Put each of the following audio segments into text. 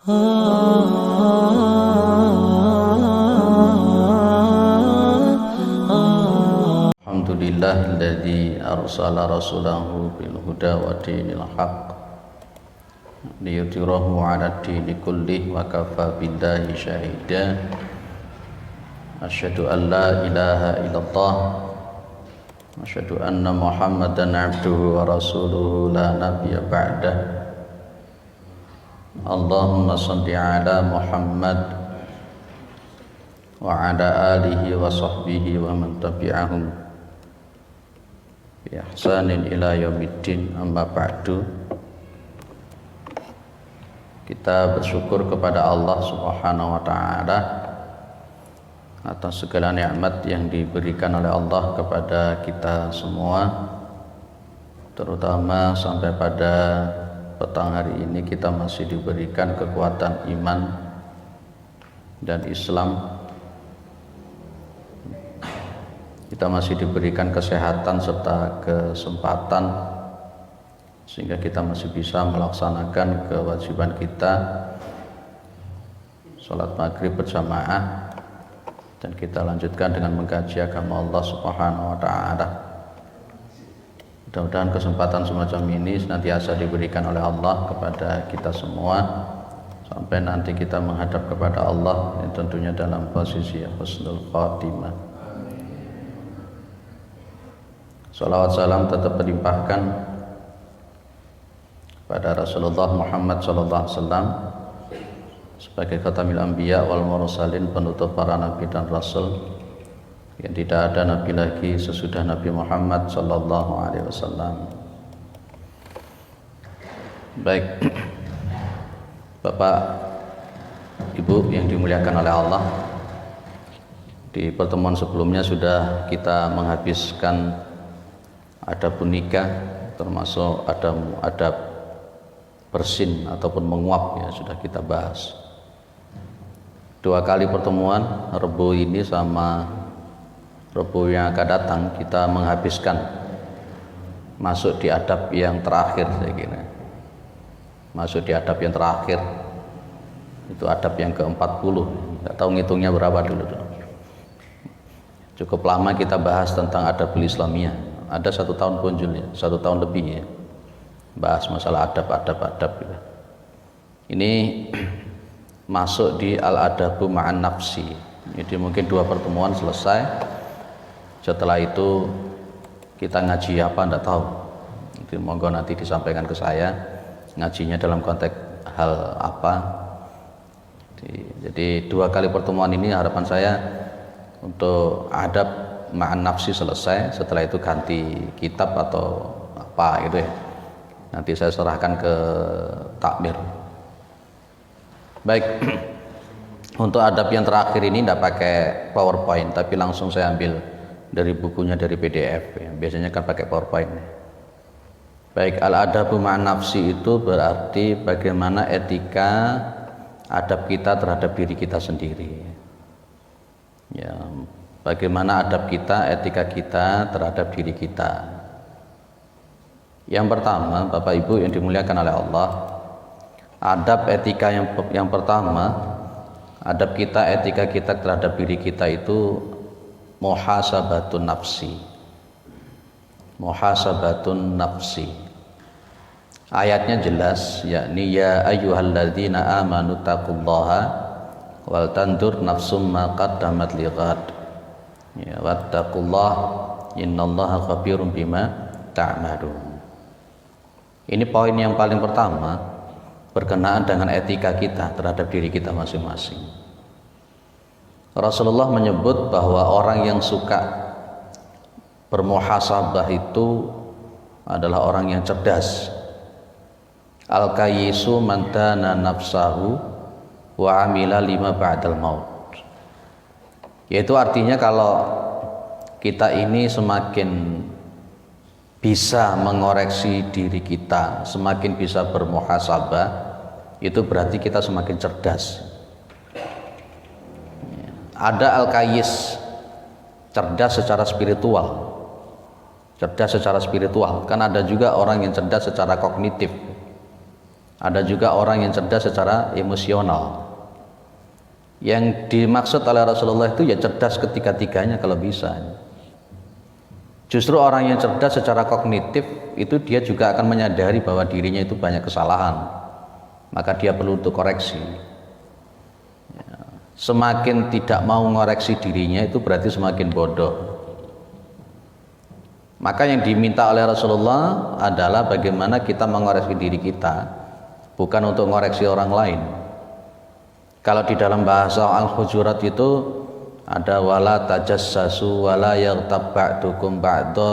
Alhamdulillahilladzi arsala rasulahu bil huda wa dinil haqq liyudhhirahu 'ala dini kullih wa kafa billahi syahida. Asyhadu an la ilaha illallah wa asyhadu anna Muhammadan 'abduhu wa rasuluhu la nabiyya ba'dah. Allahumma shalli 'ala Muhammad wa 'ala alihi wa sahbihi wa man tabi'ahum bi ihsanin ila yaumiddin. Amma ba'du. Kita bersyukur kepada Allah Subhanahu wa taala atas segala nikmat yang diberikan oleh Allah kepada kita semua, terutama sampai pada petang hari ini kita masih diberikan kekuatan iman dan Islam. Kita masih diberikan kesehatan serta kesempatan sehingga kita masih bisa melaksanakan kewajiban kita sholat maghrib berjamaah, dan kita lanjutkan dengan mengkaji agama Allah Subhanahu wa taala. Mudah-mudahan kesempatan semacam ini senantiasa diberikan oleh Allah kepada kita semua sampai nanti kita menghadap kepada Allah yang tentunya dalam posisi husnul khatimah. Salawat salam tetap dilimpahkan pada Rasulullah Muhammad sallallahu alaihi wasallam sebagai khatamil anbiya wal mursalin, penutup para nabi dan rasul, yang tidak ada nabi lagi sesudah Nabi Muhammad sallallahu alaihi wasallam. Baik, Bapak Ibu yang dimuliakan oleh Allah, di pertemuan sebelumnya sudah kita menghabiskan adab nikah, termasuk adab bersin ataupun menguap, ya sudah kita bahas. 2 kali pertemuan, Rabu ini sama Rabu yang akan datang, kita menghabiskan masuk di adab yang terakhir. Saya kira masuk di adab yang terakhir itu adab yang ke-40. Nggak tahu ngitungnya berapa dulu. Cukup lama kita bahas tentang adab Islamiyah. Ada 1 tahun punjul, ya 1 tahun lebih, ya bahas masalah adab. Ini masuk di al-adabu ma'an nafsi. Jadi mungkin 2 pertemuan selesai. Setelah itu kita ngaji apa enggak tahu. Jadi monggo nanti disampaikan ke saya ngajinya dalam konteks hal apa. Jadi 2 kali pertemuan ini harapan saya untuk adab ma'an nafsi selesai. Setelah itu ganti kitab atau apa gitu, ya. Nanti saya serahkan ke takmir. Baik, untuk adab yang terakhir ini tidak pakai PowerPoint, tapi langsung saya ambil dari bukunya, dari PDF, ya. Biasanya kan pakai PowerPoint. Baik, al-adabu ma'an nafsi itu berarti bagaimana etika adab kita terhadap diri kita sendiri, ya, bagaimana adab kita, etika kita terhadap diri kita. Yang pertama, Bapak Ibu yang dimuliakan oleh Allah, adab etika yang pertama, adab kita, etika kita terhadap diri kita itu muhasabatun nafsi. Muhasabatun nafsi. Ayatnya jelas, yakni ya ayyuhalladzina amanu taqullaha wal tandur nafsum ma qaddamat lighad. Ya, wattaqullaha innallaha khabirum bima ta'malun. Ini poin yang paling pertama berkenaan dengan etika kita terhadap diri kita masing-masing. Rasulullah menyebut bahwa orang yang suka bermuhasabah itu adalah orang yang cerdas. Al-kayyisu man dana nafsahu wa amila lima ba'dal maut. Yaitu artinya kalau kita ini semakin bisa mengoreksi diri kita, semakin bisa bermuhasabah, itu berarti kita semakin cerdas. Ada al-kayyis, cerdas secara spiritual. Cerdas secara spiritual, kan ada juga orang yang cerdas secara kognitif. Ada juga orang yang cerdas secara emosional. Yang dimaksud oleh Rasulullah itu ya cerdas ketiga-tiganya kalau bisa. Justru orang yang cerdas secara kognitif itu dia juga akan menyadari bahwa dirinya itu banyak kesalahan, maka dia perlu untuk koreksi. Semakin tidak mau mengoreksi dirinya itu berarti semakin bodoh. Maka yang diminta oleh Rasulullah adalah bagaimana kita mengoreksi diri kita, bukan untuk mengoreksi orang lain. Kalau di dalam bahasa Al-Hujurat itu ada wala tajassasu wala yaghtab ba'dukum ba'da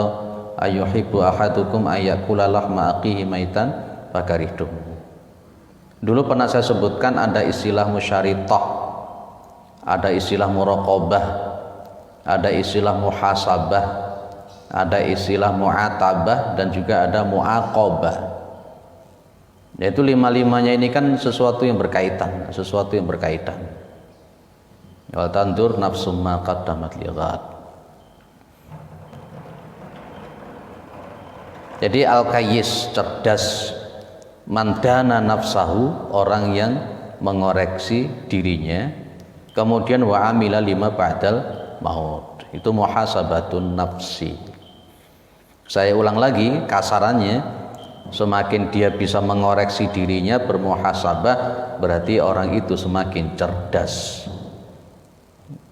ayuhibbu ahadukum ayyakula lahma aqihi maitan fakarihtum. Dulu pernah saya sebutkan ada istilah musyaritah, ada istilah muraqabah, ada istilah muhasabah, ada istilah mu'atabah, dan juga ada mu'aqabah. Yaitu lima-limanya ini kan sesuatu yang berkaitan, Wal tandur nafsum ma qaddamat lighad. Jadi al-kayyis, cerdas, mandana nafsahu, orang yang mengoreksi dirinya, kemudian wa amila lima ba'dal maut. Itu muhasabatun nafsi. Saya ulang lagi kasarannya, semakin dia bisa mengoreksi dirinya, bermuhasabah, berarti orang itu semakin cerdas.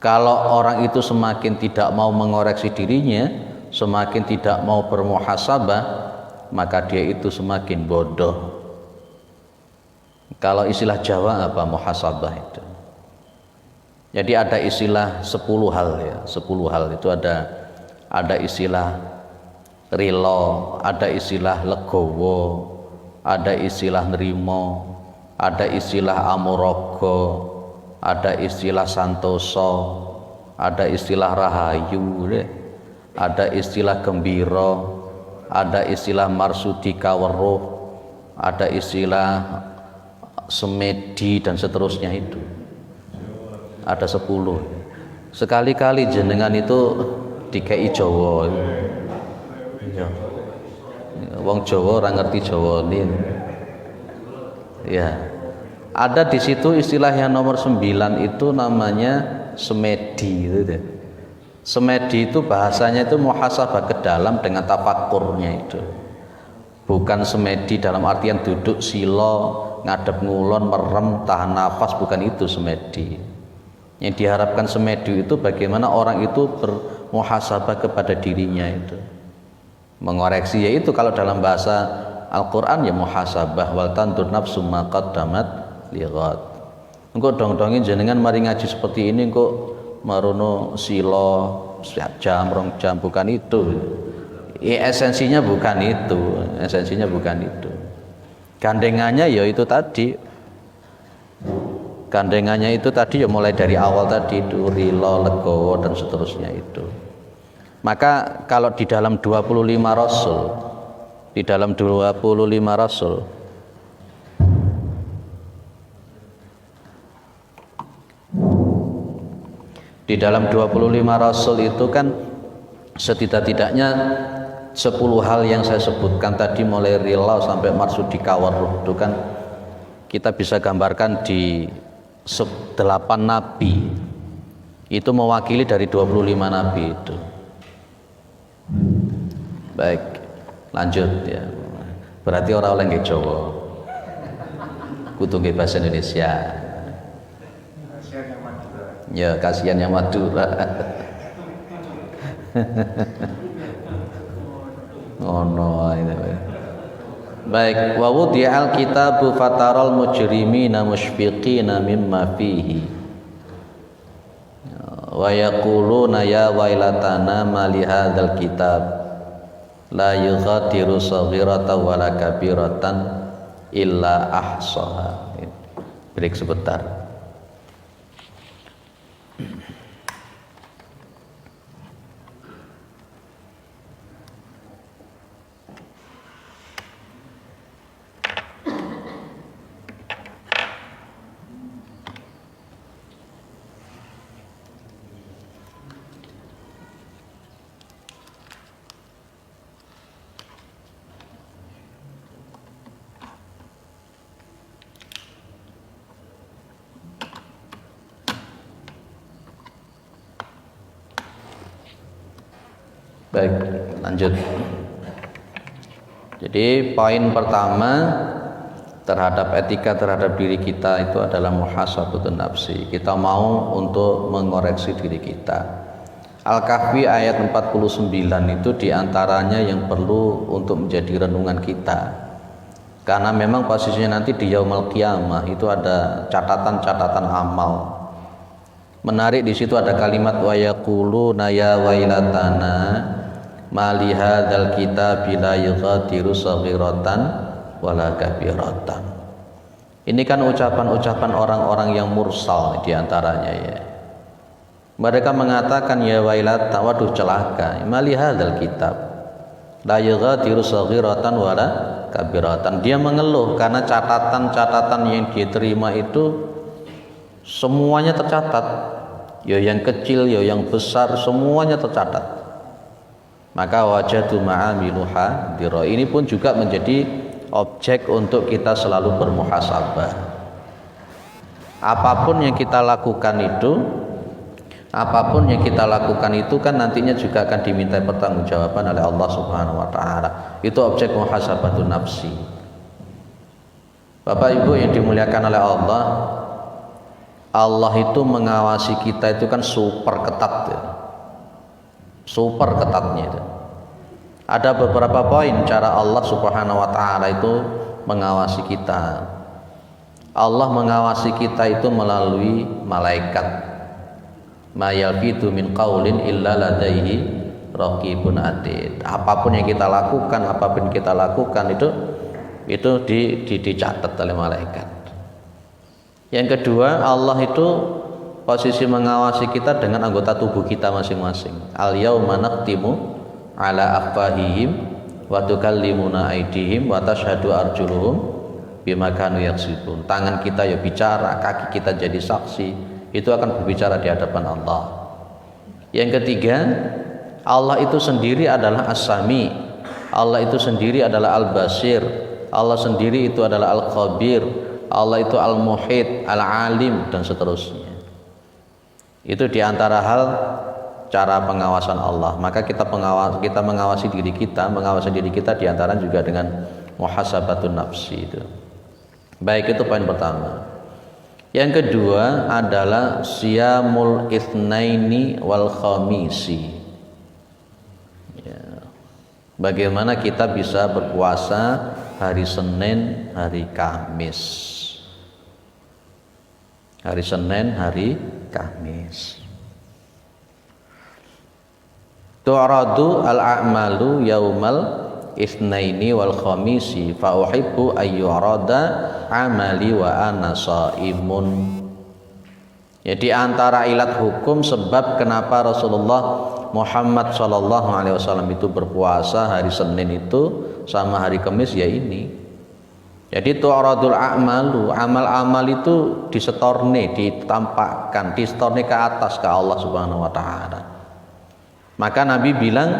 Kalau orang itu semakin tidak mau mengoreksi dirinya, semakin tidak mau bermuhasabah, maka dia itu semakin bodoh. Kalau istilah Jawa apa muhasabah itu? Jadi ada istilah 10 hal ya, 10 hal itu ada istilah rilo, ada istilah legowo, ada istilah nerimo, ada istilah amuraga, ada istilah santoso, ada istilah rahayu, ada istilah gembira, ada istilah marsudika weruh, ada istilah semedi, dan seterusnya. Itu ada 10. Sekali-kali jenengan itu dikei Jawa. Wong Jawa orang ngerti Jawa ini. Ya. Ada di situ istilah yang nomor 9 itu namanya semedi itu deh. Semedi itu bahasanya itu muhasabah ke dalam dengan tafakurnya itu. Bukan semedi dalam artian duduk silo, ngadep ngulon, merem, tahan nafas, bukan itu semedi. Yang diharapkan semedi itu bagaimana orang itu bermuhasabah kepada dirinya itu. Mengoreksi, yaitu kalau dalam bahasa Al-Quran ya muhasabah, wal tandur nafsum ma qaddamat lighad. Engko dong-dongin jenengan mari ngaji seperti ini kok marono silo jam rong jam, bukan itu. Esensinya bukan itu. Gandengannya ya itu tadi. Gandengannya itu tadi ya mulai dari awal tadi itu rilo, legowo, dan seterusnya itu. Maka kalau di dalam 25 Rasul, di dalam 25 Rasul itu kan setidak-tidaknya 10 hal yang saya sebutkan tadi mulai rilau sampai marsudika waruh itu kan kita bisa gambarkan di 8 nabi. Itu mewakili dari 25 nabi itu. Baik, lanjut ya. Berarti orang oleh nggih Jawa. Kudu nggih bahasa Indonesia. Ya, kasihan yang Madura. Oh no, ini. Baik, wa wudi'al kitabu fataral mujrimina mushfiqina mimma fihi. Wa yaquluna ya wailatana ma li hadzal kitab la yughadiru saghiratan wala kabiratan illa ahsaha. Break sebentar. Baik, lanjut. Jadi poin pertama terhadap etika terhadap diri kita itu adalah muhasabatun nafsi. Kita mau untuk mengoreksi diri kita. Al-Kahfi ayat 49 itu diantaranya yang perlu untuk menjadi renungan kita. Karena memang posisinya nanti di yaumul qiyamah itu ada catatan-catatan amal. Menarik di situ ada kalimat wa yaquluna ya wailatana ma li hadzal kitabi la yughadiru shaghiratan wala kabiratan. Ini kan ucapan-ucapan orang-orang yang mursal diantaranya ya. Mereka mengatakan ya wailata, waduh celaka, ma li hadzal kitab la yughadiru shaghiratan wala kabiratan. Dia mengeluh karena catatan-catatan yang diterima itu semuanya tercatat. Ya yang kecil, ya yang besar, semuanya tercatat. Maka wajadu ma'amilu hadira. Ini pun juga menjadi objek untuk kita selalu bermuhasabah. Apapun yang kita lakukan itu kan nantinya juga akan diminta pertanggungjawaban oleh Allah Subhanahu wa taala. Itu objek muhasabatun nafsi. Bapak Ibu yang dimuliakan oleh Allah itu mengawasi kita itu kan super ketat ya. Super ketatnya itu. Ada beberapa poin cara Allah Subhanahu wa taala itu mengawasi kita. Allah mengawasi kita itu melalui malaikat. Ma yalfidu min qaulin illa ladaihi raqibun atid. Apapun yang kita lakukan itu dicatat oleh malaikat. Yang kedua, Allah itu posisi mengawasi kita dengan anggota tubuh kita masing-masing. Al-yauma naqtimu ala afwahihim wa tukallimuna aydihim wa tashhadu arjuluhum bima kanu yaksibun. Tangan kita ya bicara, kaki kita jadi saksi, itu akan berbicara di hadapan Allah. Yang ketiga, Allah itu sendiri adalah As-Sami, Allah itu sendiri adalah Al-Basir, Allah sendiri itu adalah Al-Khabir, Allah itu Al-Muhit, Al-Alim, dan seterusnya. Itu diantara hal cara pengawasan Allah. Maka kita mengawasi diri kita diantara juga dengan muhasabatun nafsi itu. Baik, itu poin pertama. Yang kedua adalah siyamul itsnaini wal khamisi. Ya. Bagaimana kita bisa berpuasa hari Senin, hari Kamis. Hari Senin, hari Kamis. Tu'radu al-a'malu yaumal itsnaini wal khamisi fa uhibbu ayyurada amali wa ana shaimun. Ya, di antara ilat hukum sebab kenapa Rasulullah Muhammad sallallahu alaihi wasallam itu berpuasa hari Senin itu sama hari Kamis ya ini. Jadi tu'radul a'malu, amal-amal itu disetorne, ditampakkan, disetorne ke atas ke Allah Subhanahu wa taala. Maka Nabi bilang,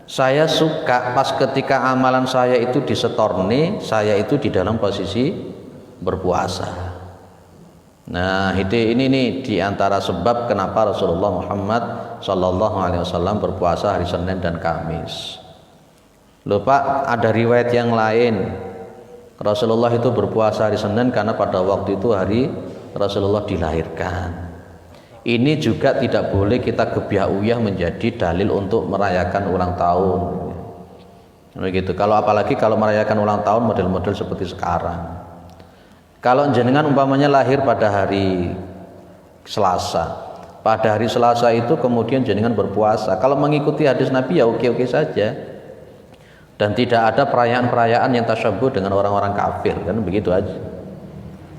saya suka pas ketika amalan saya itu disetorne, saya itu di dalam posisi berpuasa. Nah, ini nih di antara sebab kenapa Rasulullah Muhammad sallallahu alaihi wasallam berpuasa hari Senin dan Kamis. Loh Pak, ada riwayat yang lain. Rasulullah itu berpuasa hari Senin karena pada waktu itu hari Rasulullah dilahirkan. Ini juga tidak boleh kita gebiah-uyah menjadi dalil untuk merayakan ulang tahun. Begitu. Apalagi kalau merayakan ulang tahun model-model seperti sekarang. Kalau jenengan umpamanya lahir pada hari Selasa, pada hari Selasa itu kemudian jenengan berpuasa. Kalau mengikuti hadis Nabi ya oke-oke saja. Dan tidak ada perayaan-perayaan yang tasyabbuh dengan orang-orang kafir, kan begitu aja.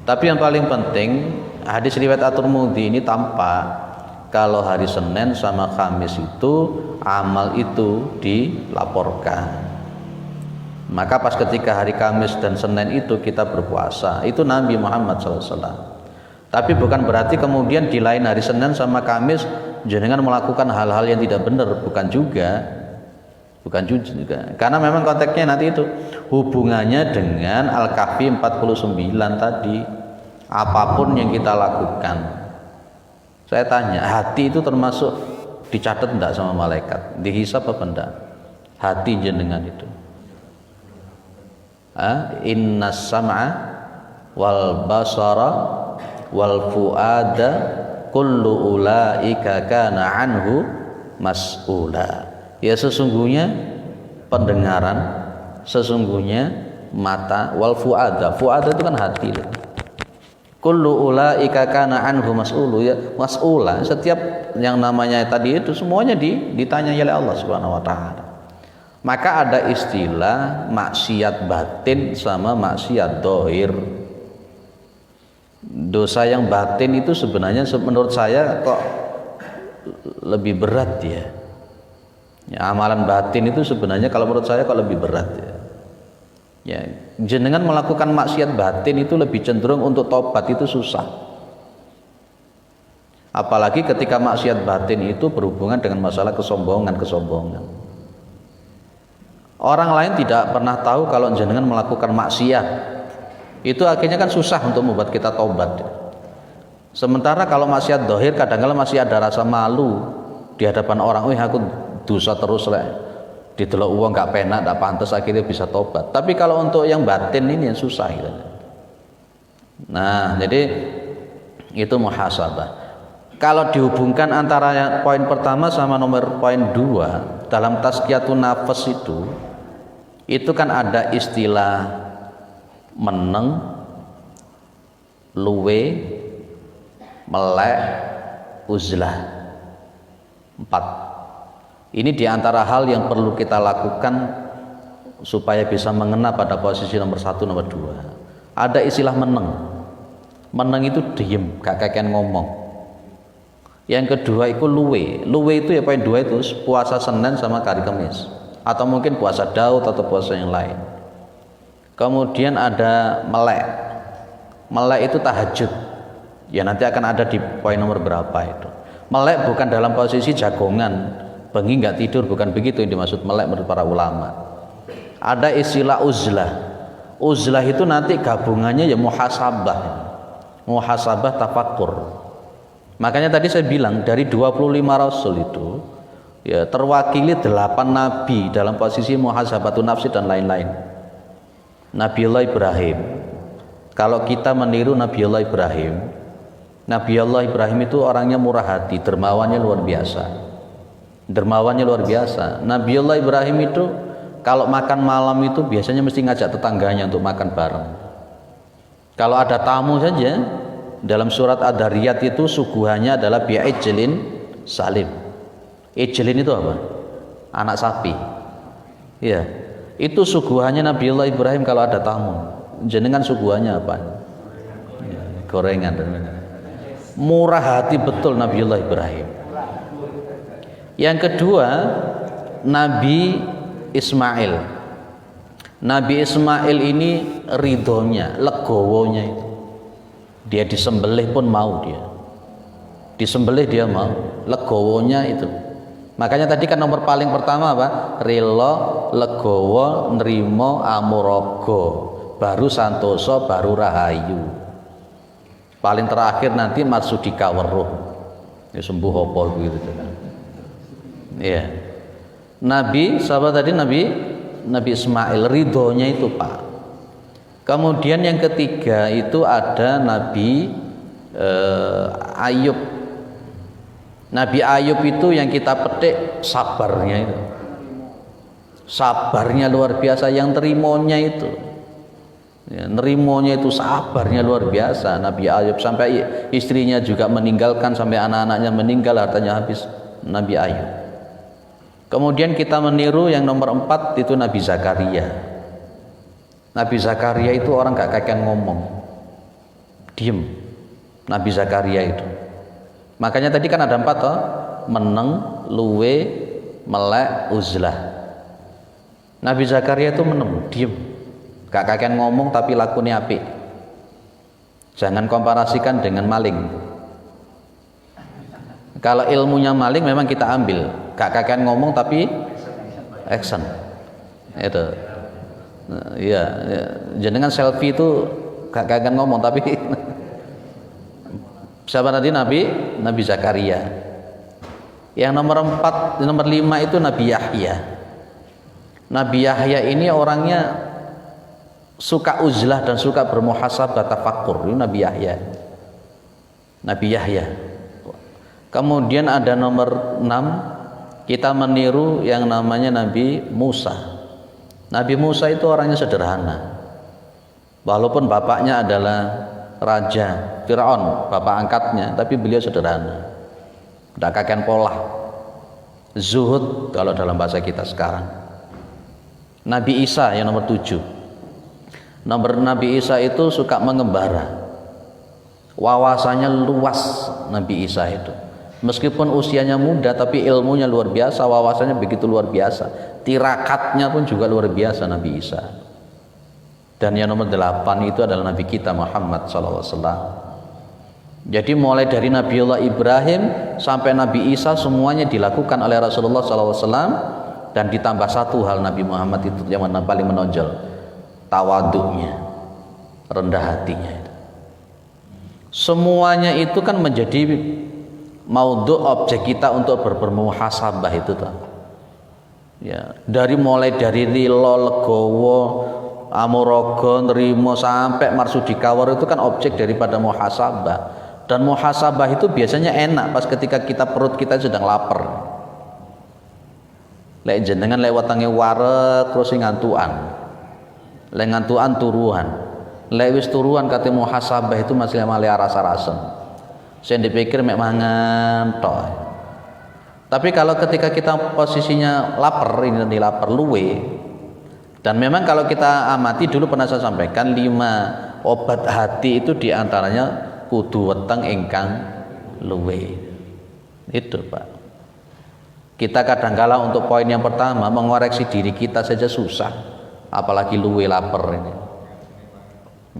Tapi yang paling penting hadis riwayat At-Tirmidzi ini tampak kalau hari Senin sama Kamis itu amal itu dilaporkan. Maka pas ketika hari Kamis dan Senin itu kita berpuasa, itu Nabi Muhammad SAW. Tapi bukan berarti kemudian di lain hari Senin sama Kamis jenengan melakukan hal-hal yang tidak benar, bukan juga. Karena memang konteksnya nanti itu hubungannya dengan Al-Kahfi 49 tadi. Apapun yang kita lakukan, saya tanya, hati itu termasuk dicatat enggak sama malaikat, dihisab apa enggak hati jenengan itu? Innas sam'a wal basara wal fuada kullu ulaika kana anhu mas'ula. Ya, sesungguhnya pendengaran, sesungguhnya mata, wal fuada, fuada itu kan hati. Kullu ulaika kana anhu mas'ulu, ya mas'ula. Setiap yang namanya tadi itu semuanya ditanyai oleh Allah Subhanahu wa taala. Maka ada istilah maksiat batin sama maksiat dohir. Dosa yang batin itu sebenarnya menurut saya kok lebih berat ya. Amalan batin itu sebenarnya kalau menurut saya kok lebih berat ya. Ya, jenengan melakukan maksiat batin itu lebih cenderung untuk tobat itu susah. Apalagi ketika maksiat batin itu berhubungan dengan masalah kesombongan. Orang lain tidak pernah tahu kalau jenengan melakukan maksiat. Itu akhirnya kan susah untuk membuat kita tobat. Sementara kalau maksiat dohir kadang-kadang masih ada rasa malu di hadapan orang. Aku dosa terus lah. Didelok uang gak penak, gak pantas, akhirnya bisa tobat. Tapi kalau untuk yang batin ini yang susah gitu. Nah, jadi itu muhasabah. Kalau dihubungkan antara poin pertama sama nomor poin 2 dalam tazkiyatun nafas itu kan ada istilah meneng, luwe, melek, uzlah. 4. Ini diantara hal yang perlu kita lakukan supaya bisa mengena pada posisi nomor 1, nomor 2. Ada istilah meneng. Meneng itu diem, gak kakean ngomong. Yang kedua itu luwe. Luwe itu ya poin 2 itu puasa Senin sama hari Kamis, atau mungkin puasa Daud atau puasa yang lain. Kemudian ada melek. Melek itu tahajud. Ya nanti akan ada di poin nomor berapa itu. Melek bukan dalam posisi jagongan, bengi nggak tidur, bukan begitu yang dimaksud melek menurut para ulama. Ada istilah uzlah. Uzlah itu nanti gabungannya ya muhasabah tafakkur. Makanya tadi saya bilang dari 25 rasul itu ya terwakili 8 nabi dalam posisi muhasabatun nafsi dan lain-lain. Nabiullah Ibrahim, kalau kita meniru Nabiullah Ibrahim itu orangnya murah hati, dermawannya luar biasa. Nabiullah Ibrahim itu kalau makan malam itu biasanya mesti ngajak tetangganya untuk makan bareng. Kalau ada tamu saja, dalam surat Ad-Dariyat itu suguhannya adalah bi'ijlin salim. Ijlin itu apa? Anak sapi. Ya, itu suguhannya Nabiullah Ibrahim kalau ada tamu. Jenengan suguhannya apa? Ya, gorengan. Murah hati betul Nabiullah Ibrahim. Yang kedua, Nabi Ismail. Nabi Ismail ini ridhonya, legowonya itu. Dia disembelih pun mau dia. Disembelih dia mau, legowonya itu. Makanya tadi kan nomor paling pertama apa? Rilo, legowo, nrimo, amuraga, baru santoso, baru rahayu. Paling terakhir nanti marsudika weruh. Ya sembuh apa begitu kan. Iya. Nabi, sahabat tadi Nabi Ismail ridhonya itu Pak. Kemudian yang ketiga itu ada Nabi Ayub. Nabi Ayub itu yang kita petik sabarnya itu. Sabarnya luar biasa, yang terimonya itu. Ya, nerimonya itu sabarnya luar biasa Nabi Ayub, sampai istrinya juga meninggalkan, sampai anak-anaknya meninggal, hartanya habis. Nabi Ayub. Kemudian kita meniru yang nomor 4 itu Nabi Zakaria. Nabi Zakaria itu orang gak kakean ngomong, diem. Nabi Zakaria itu. Makanya tadi kan ada 4 toh, meneng, luwe, melek, uzlah. Nabi Zakaria itu meneng, diem, gak kakean ngomong tapi lakunya apik. Jangan komparasikan dengan maling. Kalau ilmunya maling memang kita ambil, gak kakean ngomong tapi action. Itu. Iya, ya. Jenengan selfie itu gak kakean ngomong tapi siapa tadi Nabi Zakaria. Yang nomor 5 itu Nabi Yahya. Nabi Yahya ini orangnya suka uzlah dan suka bermuhasabah tafakkur. Ini Nabi Yahya. Nabi Yahya. Kemudian ada nomor 6, kita meniru yang namanya Nabi Musa. Nabi Musa itu orangnya sederhana. Walaupun bapaknya adalah raja Fir'aun, bapak angkatnya, tapi beliau sederhana. Tidak kakek pola. Zuhud kalau dalam bahasa kita sekarang. Nabi Isa yang nomor 7. Nabi Isa itu suka mengembara. Wawasannya luas Nabi Isa itu. Meskipun usianya muda tapi ilmunya luar biasa, wawasannya begitu luar biasa. Tirakatnya pun juga luar biasa Nabi Isa. Dan yang nomor 8 itu adalah Nabi kita Muhammad SAW. Jadi mulai dari Nabiullah Ibrahim sampai Nabi Isa semuanya dilakukan oleh Rasulullah SAW. Dan ditambah satu hal Nabi Muhammad itu yang paling menonjol, tawaduknya, rendah hatinya itu. Semuanya itu kan menjadi maudhu objek kita untuk bermuhasabah itu tuh. Ya, mulai dari rilo, legowo, amuraga, nrimo sampai marsudi kawar itu kan objek daripada muhasabah. Dan muhasabah itu biasanya enak pas ketika perut kita sedang lapar. Lek jenengan lewat tangi wareg terus ngantuan. Lek ngantuan turuan. Lek wis turuan kate muhasabah itu masih male rasa-rasen. Saya dipikir mek mangan tok. Tapi kalau ketika kita posisinya lapar, ini lapar luwe. Dan memang kalau kita amati dulu pernah saya sampaikan 5 obat hati itu diantaranya kudu weteng ingkang luwe. Itu Pak. Kita kadangkala untuk poin yang pertama mengoreksi diri kita saja susah, apalagi luwe lapar ini.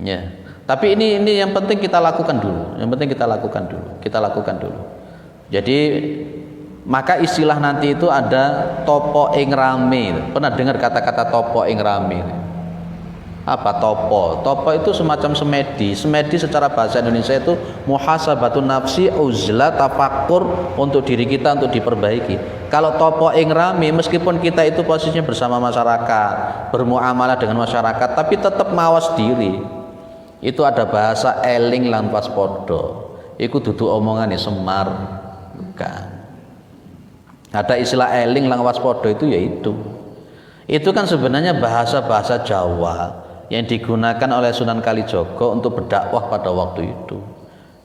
Ya. Tapi ini yang penting kita lakukan dulu. Yang penting kita lakukan dulu. Kita lakukan dulu. Jadi maka istilah nanti itu ada topo ing rame. Pernah dengar kata-kata topo ing rame? Apa topo? Topo itu semacam semedi. Semedi secara bahasa Indonesia itu muhasabatun nafsi, uzlah, tafakkur untuk diri kita untuk diperbaiki. Kalau topo ing rame, meskipun kita itu posisinya bersama masyarakat, bermuamalah dengan masyarakat, tapi tetap mawas diri. Itu ada bahasa eling lan waspada. Iku dudu omongane Semar, bukan. Ada istilah eling lan waspada itu yaitu. Itu kan sebenarnya bahasa-bahasa Jawa yang digunakan oleh Sunan Kalijogo untuk berdakwah pada waktu itu.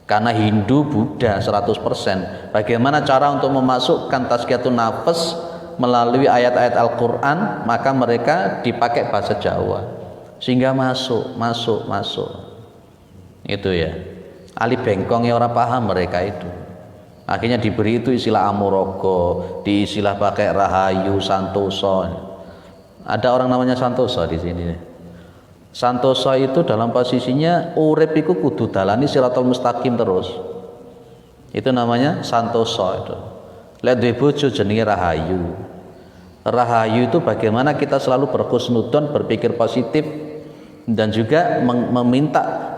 Karena Hindu, Buddha 100%. Bagaimana cara untuk memasukkan tazkiyatun nafas melalui ayat-ayat Al-Quran, maka mereka dipakai bahasa Jawa sehingga masuk. Itu ya. Ali bengkong ya orang paham mereka itu. Akhirnya diberi itu istilah amuraga, diistilah pakai rahayu, santoso. Ada orang namanya santoso di sini. Santoso itu dalam posisinya urip iku kudu dalani siratal mustaqim terus. Itu namanya santoso itu. Lek duwe bojo jenenge rahayu. Rahayu itu bagaimana kita selalu berhusnudzon, berpikir positif dan juga meminta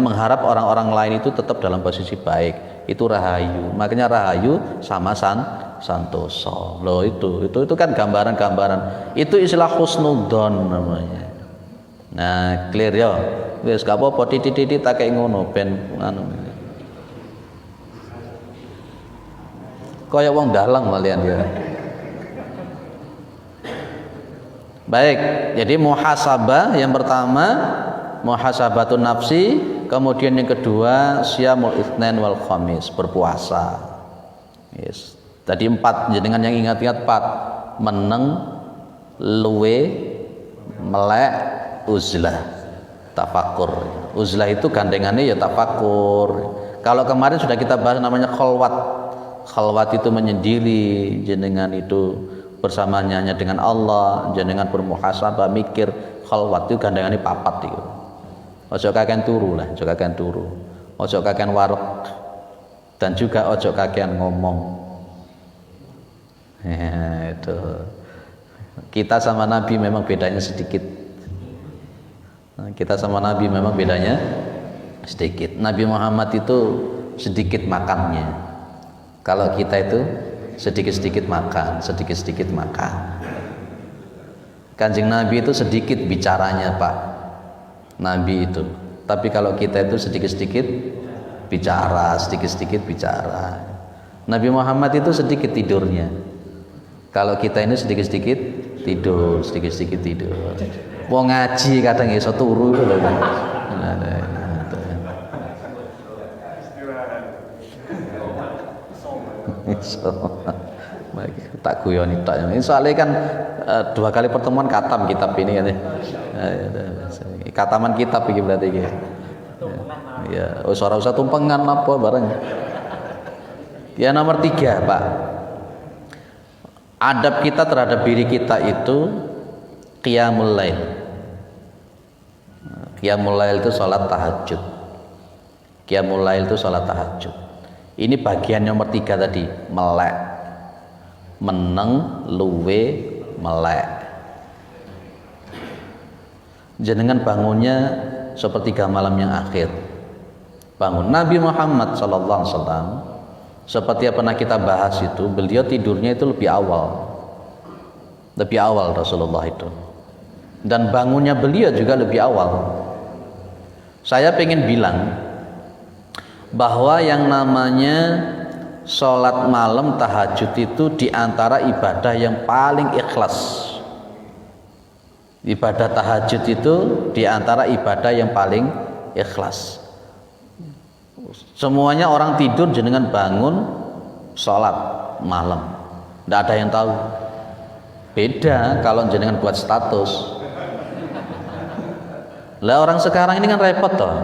mengharap orang-orang lain itu tetap dalam posisi baik. Itu rahayu. Makanya rahayu sama santoso. Loh itu kan gambaran-gambaran. Itu istilah husnudzon namanya. Nah, clear ya. Wis gak apa-apa titik-titik tak kaya ngono ben anu. Kaya wong dalang malian ya. Baik, jadi muhasabah yang pertama muhasabatun nafsi, kemudian yang kedua siyamul itsnain wal khamis, berpuasa. Yes. Tadi 4, jenengan yang ingat-ingat 4. Meneng, luwe, melek, uzlah, tafakur. Uzlah itu gandengannya ya tafakur. Kalau kemarin sudah kita bahas namanya khalwat. Khalwat itu menyendiri, jenengan itu bersamanya dengan Allah, jenengan bermuhasabah, mikir. Khalwat itu gandengannya papat itu. Ojo kakean turu lah, ojo kakean turu. Ojo kakean warek. Dan juga ojo kakean ngomong. Itu. Kita sama Nabi memang bedanya sedikit. Kita sama Nabi memang bedanya sedikit. Nabi Muhammad itu sedikit makannya. Kalau kita itu sedikit-sedikit makan, sedikit-sedikit makan. Kanjeng Nabi itu sedikit bicaranya Pak, Nabi itu. Tapi kalau kita itu sedikit-sedikit bicara, sedikit-sedikit bicara. Nabi Muhammad itu sedikit tidurnya. Kalau kita ini sedikit-sedikit tidur, sedikit-sedikit tidur. Wong ngaji kadang iso turu itu lho. Tak guyoni tak. Ini soalnya kan 2 kali pertemuan katam kitab ini kan. Kataman kitab iki berarti iki. Ya, ora usah tumpengan apa bareng. Ya nomor 3, Pak. Adab kita terhadap diri kita itu qiyamul lail. Qiyamul lail itu salat tahajud. Qiyamul lail itu salat tahajud. Ini bagian nomor 3 tadi, melek. Meneng luwe melek. Jenengan bangunnya sepertiga malam yang akhir. Bangun. Nabi Muhammad sallallahu alaihi wasallam seperti yang pernah kita bahas itu, beliau tidurnya itu lebih awal. Lebih awal Rasulullah itu. Dan bangunnya beliau juga lebih awal. Saya pengen bilang bahwa yang namanya sholat malam tahajud itu diantara ibadah yang paling ikhlas. Ibadah tahajud itu diantara ibadah yang paling ikhlas. Semuanya orang tidur jenengan bangun sholat malam, tidak ada yang tahu. Beda kalau jenengan buat status. Lah orang sekarang ini kan repot toh.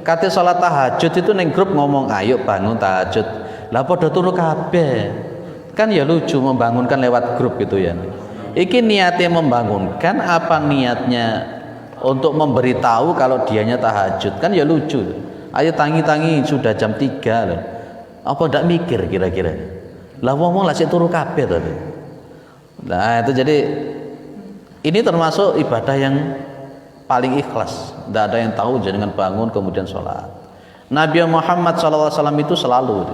Kate sholat tahajud itu neng grup ngomong ayo bangun tahajud. Lah padha turu kabeh. Kan ya lucu membangunkan lewat grup gitu ya. Iki niatnya membangunkan apa niatnya untuk memberitahu kalau dianya tahajud? Kan ya lucu. Ayo tangi-tangi sudah jam 3 loh. Apa ndak mikir kira-kira? Lah wong lah sik turu kabeh to. Nah, itu jadi ini termasuk ibadah yang paling ikhlas. Tidak ada yang tahu jenengan bangun kemudian sholat. Nabi Muhammad SAW itu selalu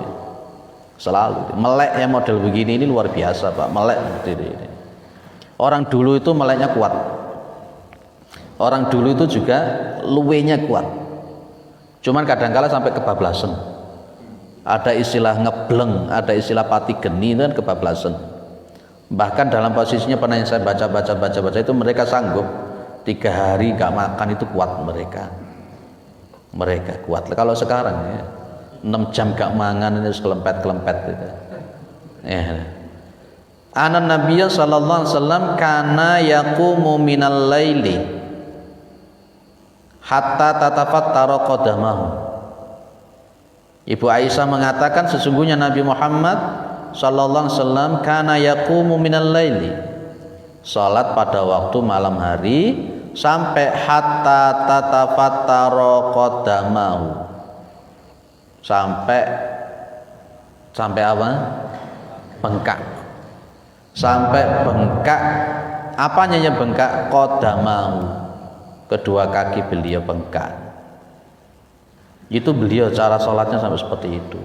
melek yang model begini ini luar biasa Pak. Melek ini. Orang dulu itu meleknya kuat. Orang dulu itu juga luwenya kuat. Cuman kadang-kala sampai kebablasan. Ada istilah ngebleng, ada istilah pati geni dan kebablasan. Bahkan dalam posisinya pernah yang saya baca itu mereka sanggup 3 hari gak makan itu kuat mereka kuat. Kalau sekarang ya 6 jam gak mangan ini kelempet gitu. Ya. Anan Nabiya sallallahu alaihi wasallam kana yaqumu minal laili hatta tatafattara qadamahu. Ibu Aisyah mengatakan sesungguhnya Nabi Muhammad sallallahu alaihi wasallam kana yaqumu minal laili, salat pada waktu malam hari sampai hatta tatafattara qadamahu, sampai apa? Bengkak. Sampai bengkak. Apanya yang bengkak? Qadamahu, kedua kaki beliau bengkak. Itu beliau cara sholatnya sampai seperti itu.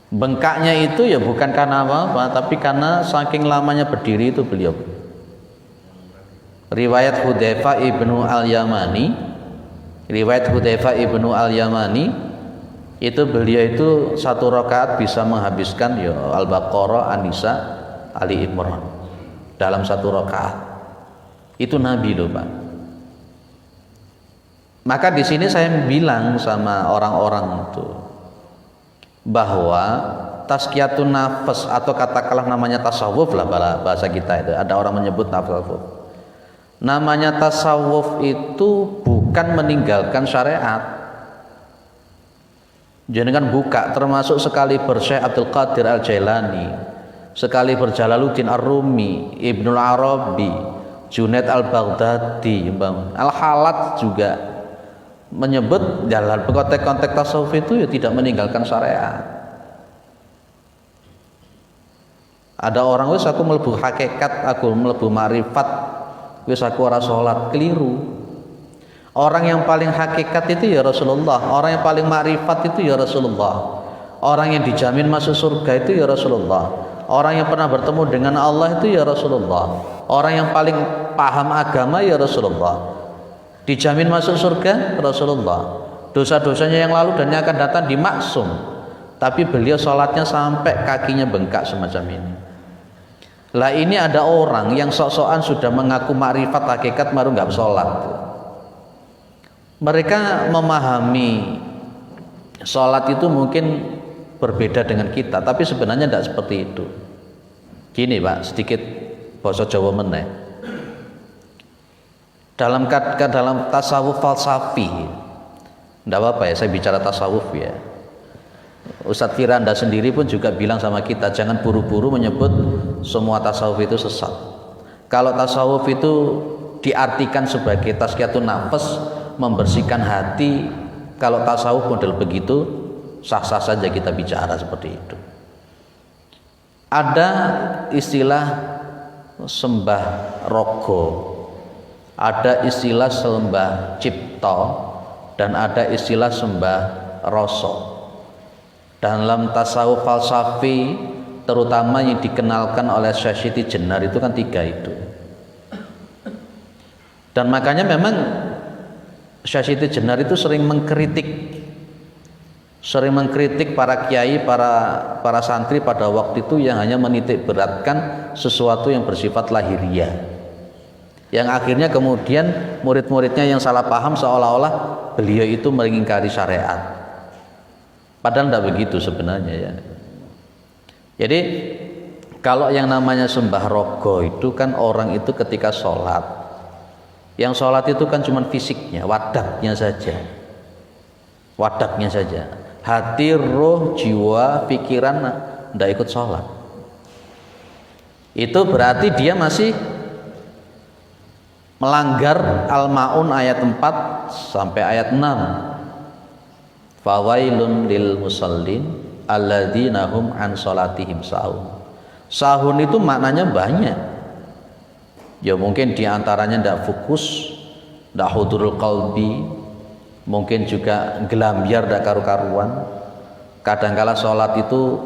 Bengkaknya itu ya bukan karena apa-apa, tapi karena saking lamanya berdiri itu beliau. Riwayat Hudzaifah ibnu Al-Yamani itu beliau itu 1 rakaat bisa menghabiskan ya Al-Baqarah, An-Nisa, Ali Imran dalam 1 rakaat. Itu Nabi loh Pak. Maka di sini saya bilang sama orang-orang itu bahwa tazkiyatun nafas atau katakanlah namanya tasawuf lah bahasa kita itu. Ada orang menyebut tasawuf. Namanya tasawuf itu bukan meninggalkan syariat. Jangan buka termasuk sekali Syekh Abdul Qadir Al-Jailani, sekali Jalaluddin Ar-Rumi, Ibnul Arabi, Junaid Al-Baghdadi, Al-Halat juga menyebut dalam konteks tasawuf itu ya tidak meninggalkan syariat. Ada orang wis aku mlebu hakikat, aku mlebu makrifat, wis aku ora salat, keliru. Orang yang paling hakikat itu ya Rasulullah, orang yang paling makrifat itu ya Rasulullah, orang yang dijamin masuk surga itu ya Rasulullah, Orang yang pernah bertemu dengan Allah itu ya Rasulullah. Orang yang paling paham agama ya Rasulullah. Dijamin masuk surga Rasulullah. Dosa-dosanya yang lalu dan yang akan datang dimaksum. Tapi beliau sholatnya sampai kakinya bengkak semacam ini. Lah ini ada orang yang sok-sokan sudah mengaku makrifat hakikat baru nggak sholat. Mereka memahami sholat itu mungkin berbeda dengan kita, tapi sebenarnya tidak seperti itu. Gini Pak, sedikit bahasa Jawa meneh. Dalam tasawuf falsafi, tidak apa-apa ya saya bicara tasawuf ya. Ustadz Firanda sendiri pun juga bilang sama kita, jangan buru-buru menyebut semua tasawuf itu sesat. Kalau tasawuf itu diartikan sebagai tazkiyatun nafas, membersihkan hati, kalau tasawuf model begitu sah-sah saja kita bicara seperti itu. Ada istilah sembah rogo, ada istilah sembah cipta, dan ada istilah sembah rasa. Dalam tasawuf falsafi terutama yang dikenalkan oleh Syekh Siti Jenar itu kan 3 itu. Dan makanya memang Syekh Siti Jenar itu sering mengkritik para kiai, para santri pada waktu itu yang hanya menitik beratkan sesuatu yang bersifat lahiriah. Yang akhirnya kemudian murid-muridnya yang salah paham seolah-olah beliau itu mengingkari syariat. Padahal tidak begitu sebenarnya ya. Jadi kalau yang namanya sembah rogo itu kan orang itu ketika sholat, yang sholat itu kan cuma fisiknya, wadaknya saja, hati, roh, jiwa, pikiran tidak ikut sholat. Itu berarti dia masih melanggar Al-Maun ayat 4 sampai ayat 6. Fawailun lil musallin alladzina hum an sholatihim sahun. Sahun itu maknanya banyak. Ya mungkin diantaranya tidak fokus, tidak hudurul qalbi, mungkin juga gelambiar tidak karu-karuan. Kadangkala sholat itu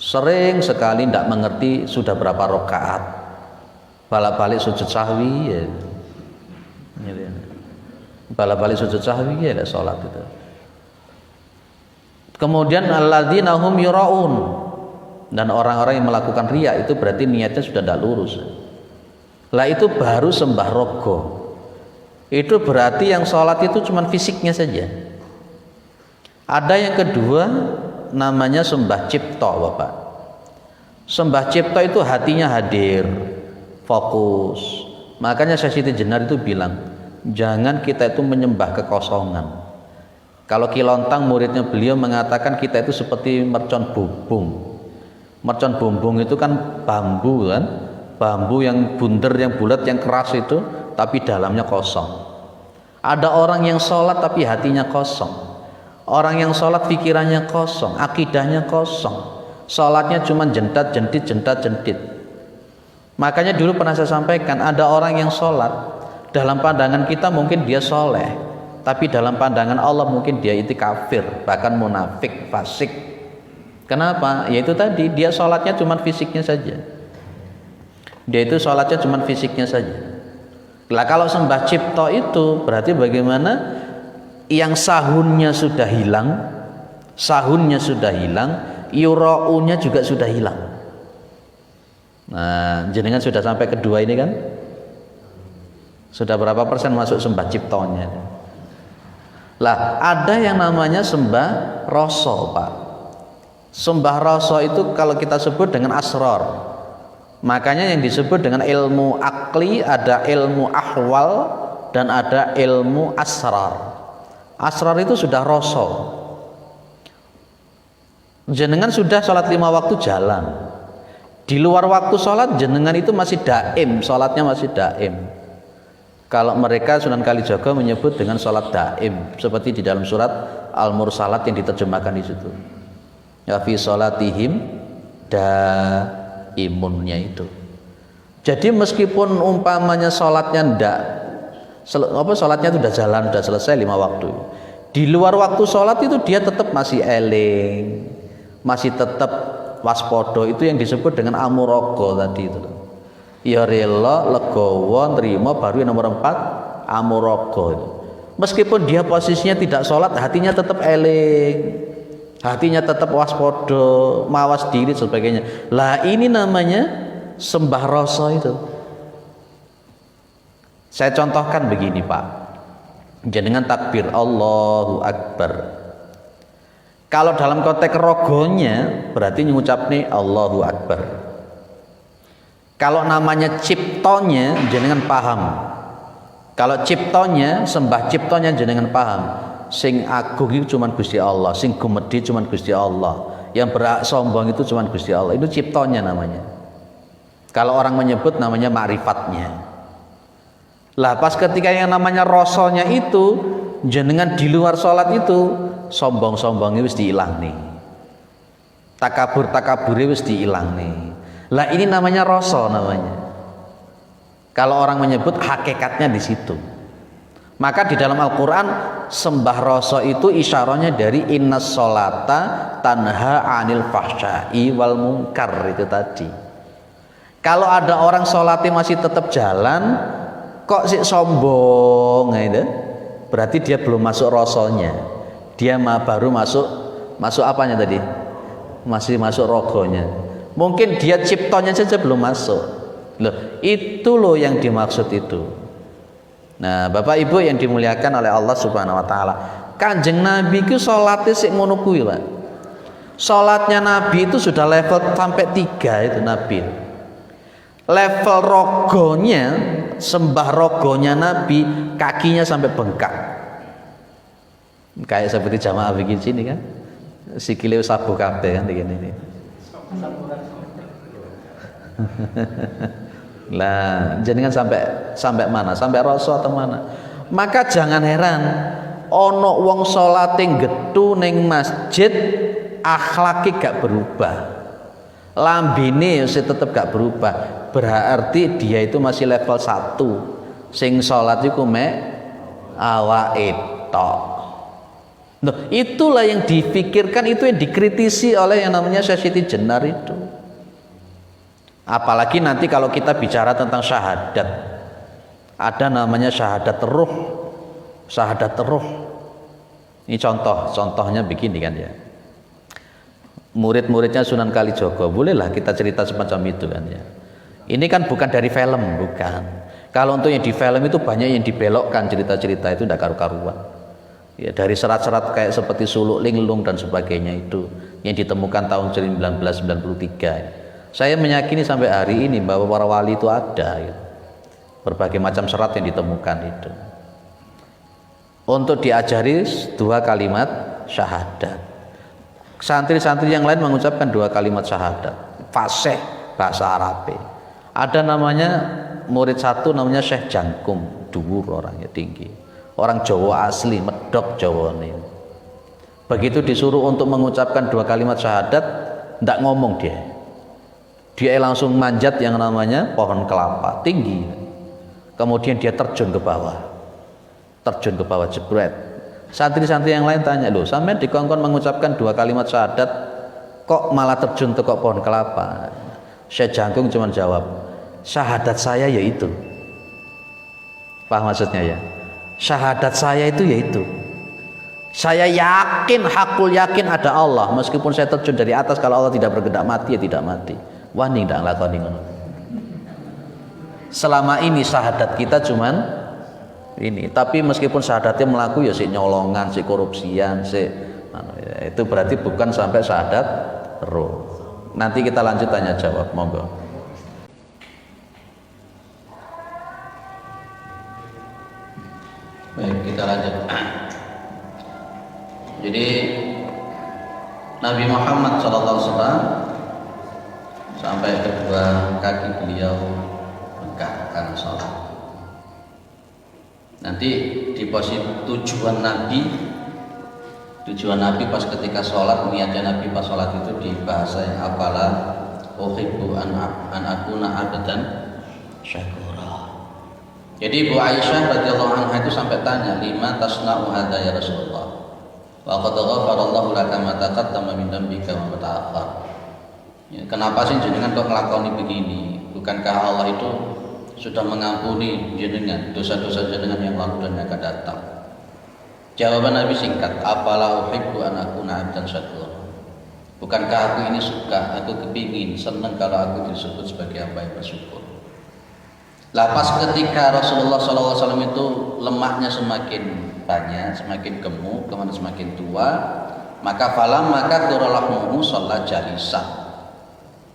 sering sekali tidak mengerti sudah berapa rakaat, balak-balik sujud sahwi ya. Balak-balik sujud sahwi ya sholat itu. Kemudian alladzina hum yuraun, dan orang-orang yang melakukan riya itu berarti niatnya sudah tidak lurus. Lah itu baru sembah rogo. Itu berarti yang sholat itu cuma fisiknya saja. Ada yang kedua namanya sembah cipta Bapak. Sembah cipta itu hatinya hadir, fokus. Makanya Syekh Siti Jenar itu bilang, jangan kita itu menyembah kekosongan. Kalau Kilontang muridnya beliau mengatakan kita itu seperti mercon bumbung. Mercon bumbung itu kan bambu kan, bambu yang bunder, yang bulat, yang keras itu, tapi dalamnya kosong. Ada orang yang sholat tapi hatinya kosong. Orang yang sholat pikirannya kosong, akidahnya kosong. Sholatnya cuma jentat-jentit. Makanya dulu pernah saya sampaikan, ada orang yang sholat, dalam pandangan kita mungkin dia soleh, tapi dalam pandangan Allah mungkin dia itu kafir, bahkan munafik, fasik. Kenapa? Yaitu tadi dia sholatnya cuma fisiknya saja. Lah kalau sembah cipta itu berarti bagaimana? Yang sahunnya sudah hilang, yuraunya juga sudah hilang. Nah, jenengan sudah sampai kedua ini kan? Sudah berapa persen masuk sembah ciptonya? Lah ada yang namanya sembah rasa Pak. Sembah rasa itu kalau kita sebut dengan asrar. Makanya yang disebut dengan ilmu akli, ada ilmu ahwal dan ada ilmu asrar. Asrar itu sudah rasa. Jenengan sudah sholat 5 waktu jalan. Di luar waktu sholat jenengan itu masih daim, sholatnya masih daim. Kalau mereka Sunan Kalijaga menyebut dengan sholat daim, seperti di dalam surat Al-Mursalat yang diterjemahkan di situ. Ya fi sholatihim daimunnya itu. Jadi meskipun umpamanya sholatnya sholatnya itu sudah jalan, sudah selesai 5 waktu. Di luar waktu sholat itu dia tetap masih eling, masih tetap waspada itu yang disebut dengan amuraqa tadi itu. Ya rela, legowo, nerima, baru yang nomor 4 amuraqa itu. Meskipun dia posisinya tidak sholat, hatinya tetap eling, hatinya tetap waspada, mawas diri sebagainya. Lah ini namanya sembah rasa itu. Saya contohkan begini Pak, jenengan takbir Allahu Akbar. Kalau dalam konteks rogonya berarti ngucap nih Allahu Akbar. Kalau namanya ciptonya jenengan paham. Kalau ciptonya, sembah ciptonya jenengan paham. Sing agung itu cuman Gusti Allah, sing gumedhe cuman Gusti Allah, yang berak sombong itu cuman Gusti Allah. Itu ciptonya namanya. Kalau orang menyebut namanya ma'rifatnya. Lah pas ketika yang namanya rasonya itu jenengan di luar sholat itu sombong-sombongnya wis diilang nih, takabur-takaburnya wis diilang nih. Lah ini namanya rasa namanya. Kalau orang menyebut hakikatnya di situ. Maka di dalam Al-Quran sembah rasa itu isyaratnya dari innas sholata tanha anil fahsya'i wal munkar itu tadi. Kalau ada orang sholatnya masih tetap jalan kok sih sombong gitu, berarti dia belum masuk rasanya. Dia baru masuk apanya tadi? Masih masuk rogonya. Mungkin dia ciptonya saja belum masuk. Loh, itu loh yang dimaksud itu. Nah, Bapak Ibu yang dimuliakan oleh Allah Subhanahu wa taala, Kanjeng Nabi itu salatnya sik ngono kuwi, Pak. Salatnya Nabi itu sudah level sampai 3 itu Nabi. Level rogonya, sembah rogonya Nabi, kakinya sampai bengkak. Kayak seperti jamaah bikin sini kan, sikile sabu kabeh kan begini. Lah, jenengan sampai mana? Sampai rasa atau mana? Maka jangan heran ono wong salate gethu ning masjid akhlake gak berubah. Lambene masih tetap gak berubah, berarti dia itu masih level 1. Sing salat iku mek awake tok. Nah, itulah yang difikirkan, itu yang dikritisi oleh yang namanya Syekh Siti Jenar itu. Apalagi nanti kalau kita bicara tentang syahadat, ada namanya syahadat ruh. Syahadat ruh. Ini contohnya begini kan ya. Murid-muridnya Sunan Kalijogo, bolehlah kita cerita semacam itu kan ya. Ini kan bukan dari film, bukan. Kalau untuk yang di film itu banyak yang dibelokkan, cerita-cerita itu tidak karu-karuan. Ya, dari serat-serat kayak seperti Suluk Linglung dan sebagainya itu yang ditemukan tahun 1993. Saya meyakini sampai hari ini bahwa para wali itu ada ya. Berbagai macam serat yang ditemukan itu. Untuk diajari 2 kalimat syahadat. Santri-santri yang lain mengucapkan 2 kalimat syahadat, fasih bahasa Arab. Ada namanya murid satu namanya Syekh Jangkum, dhuwur orangnya tinggi, orang Jawa asli, medok Jawa ini. Begitu disuruh untuk mengucapkan 2 kalimat syahadat, tidak ngomong dia langsung manjat yang namanya pohon kelapa tinggi, kemudian dia terjun ke bawah jebret. Santri-santri yang lain tanya, loh sampean dikongkon mengucapkan 2 kalimat syahadat kok malah terjun ke pohon kelapa? Syekh Jangkung cuma jawab, syahadat saya yaitu. Paham maksudnya ya? Syahadat saya itu yaitu saya yakin, hakul yakin ada Allah, meskipun saya terjun dari atas, kalau Allah tidak berkehendak mati ya tidak mati. Wah ning ndak lakoni ngono. Selama ini syahadat kita cuman ini, tapi meskipun syahadatnya melaku ya si nyolongan, si korupsian, itu berarti bukan sampai syahadat roh. Nanti kita lanjut tanya jawab, monggo. Baik, kita lanjut. Jadi Nabi Muhammad SAW sampai kedua kaki beliau bengkak karena sholat. Nanti di posisi tujuan Nabi pas ketika sholat, niatnya Nabi pas sholat itu di bahasa yang apalah uhibbu an akuna abdan syakura. Jadi Ibu Aisyah radhiyallahu anha itu sampai tanya, lima tasna'u hadza ya Rasulullah wa qad ghafarallahu laka ma taqaddama min dhanbika wa ma ta'akhkhar. Ya, kenapa sih jenengan kok ngelakoni begini? Bukankah Allah itu sudah mengampuni jenengan dosa-dosa jenengan yang lalu dan yang akan datang? Jawaban Nabi singkat, afala uhibbu an akuna abdan syakur. Bukankah aku ini suka, aku kepingin, senang kalau aku disebut sebagai hamba yang bersyukur. Pas ketika Rasulullah SAW itu lemaknya semakin banyak, semakin gemuk, kemudian semakin tua, maka maka turalahmuhu sholat jalisah.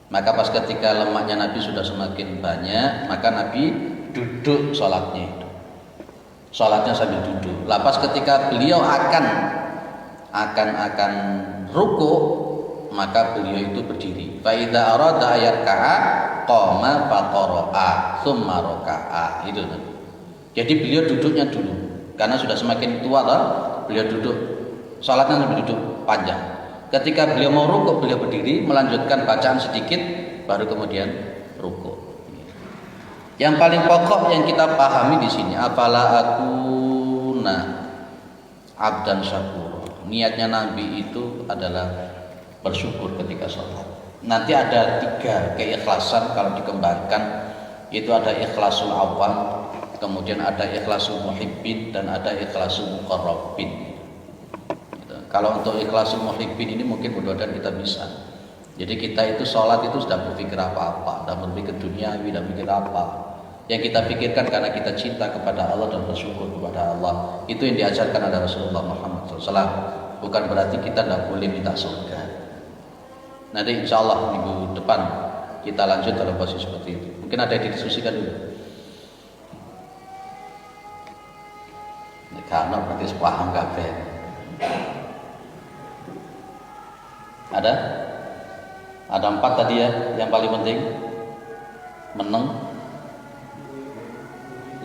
Maka pas ketika lemaknya Nabi sudah semakin banyak, maka Nabi duduk sholatnya itu. Sholatnya sambil duduk. Pas ketika beliau akan ruku, maka beliau itu berdiri. Fa idza arada ayarka'a qama faqara'a tsumma raka'a. Itu kan. Jadi beliau duduknya dulu karena sudah semakin tua lah, beliau duduk. Salatnya sambil duduk panjang. Ketika beliau mau rukuk, beliau berdiri melanjutkan bacaan sedikit baru kemudian rukuk. Yang paling pokok yang kita pahami di sini, afala akuna abdan syakur. Niatnya Nabi itu adalah bersyukur ketika sholat. Nanti ada 3 keikhlasan kalau dikembangkan, itu ada ikhlasul awam, kemudian ada ikhlasul muhibbin, dan ada ikhlasul muqarrabin. Gitu. Kalau untuk ikhlasul muhibbin ini mungkin mudah-mudahan kita bisa. Jadi kita itu sholat itu sudah berpikir apa-apa, sudah berpikir duniawi, sudah berpikir apa. Yang kita pikirkan karena kita cinta kepada Allah dan bersyukur kepada Allah. Itu yang diajarkan oleh Rasulullah Muhammad SAW. Bukan berarti kita tidak boleh minta surga. Nanti insya Allah minggu depan kita lanjut dalam posisi seperti itu. Mungkin ada yang didiskusikan dulu. Karena berarti paham kabeh. Ada 4 tadi ya. Yang paling penting meneng,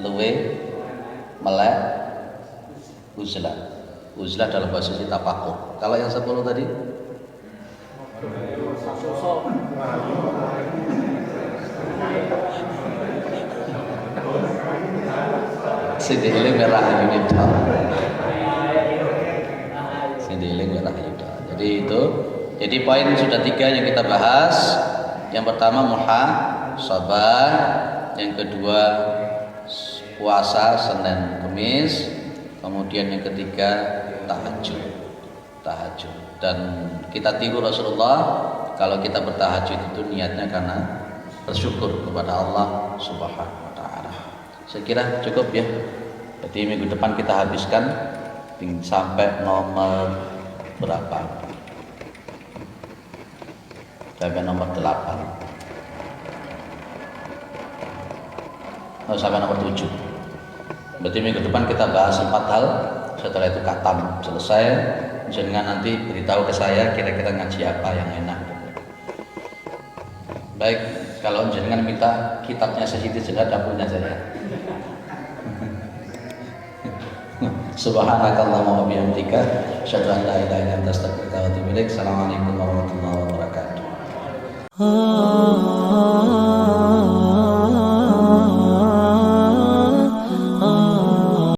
luwe, melek, uzlah. Uzlah dalam posisi tafakur. Kalau yang 10 tadi Sindiling merah yuda. Sindiling merah yuda. Jadi poin sudah 3 yang kita bahas. Yang pertama muhasabah, yang kedua puasa Senin Kamis, kemudian yang ketiga tahajud. Dan kita tiru Rasulullah, kalau kita bertahajud itu niatnya karena bersyukur kepada Allah Subhanahu wa taala. Saya kira cukup ya. Jadi minggu depan kita habiskan sampai nomor berapa? Sampai nomor 8. Sampai nomor 7. Berarti minggu depan kita bahas 4 hal. Setelah itu khatam selesai. Jangan nanti beritahu ke saya kira-kira ngaji apa yang enak. Baik, kalau jangan minta kitabnya Siti Jenar, dapurnya saya. Subhanakallahumma wa bihamdika asyhadu an la ilaha illa anta astaghfiruka wa atubu ilaik. Assalamualaikum warahmatullahi wabarakatuh.